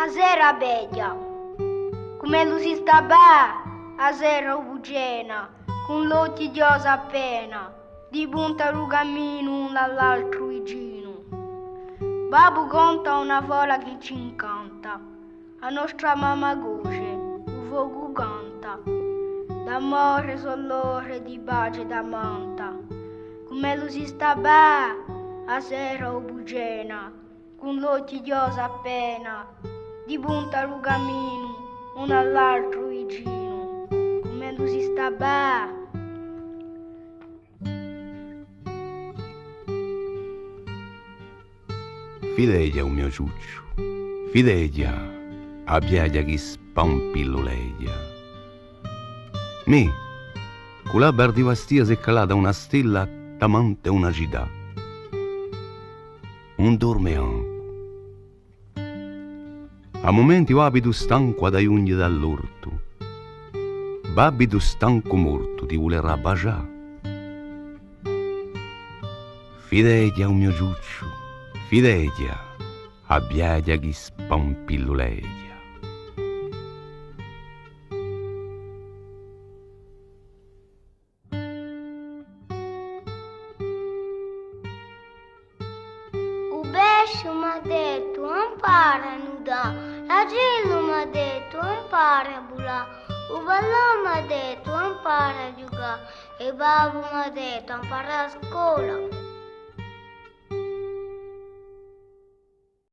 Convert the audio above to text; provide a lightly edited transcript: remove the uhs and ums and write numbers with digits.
A sera bella, come lo si sta bene, a sera bucena, con l'occhio di osa appena, di punta lo cammino uno all'altro vicino. Babbo conta una fola che ci incanta, a nostra mamma voce, il fuoco canta, d'amore soll'ore di pace da manta, come lo si sta bene, a sera bucena, con l'occhio di osa appena, di punta lo cammino, uno all'altro vicino, come lo si sta bene. Fideglia un mio ciuccio, fideglia, a piaglia che spampilluleglia. Mi, con la bardivastia si è calata una stella tamante una città. Un dormeanco. A momenti io abito stanco dai unghie dall'orto. Babito stanco morto ti volerà baciare. Fideglia un mio ciuccio, fideglia, a piaglia che spampilluleglia. Bescio mi ha detto impara a nuda, l'agillo mi ha detto impara a bulà, il ballò mi ha detto impara a giocare, e il babbo mi ha detto impara a scuola.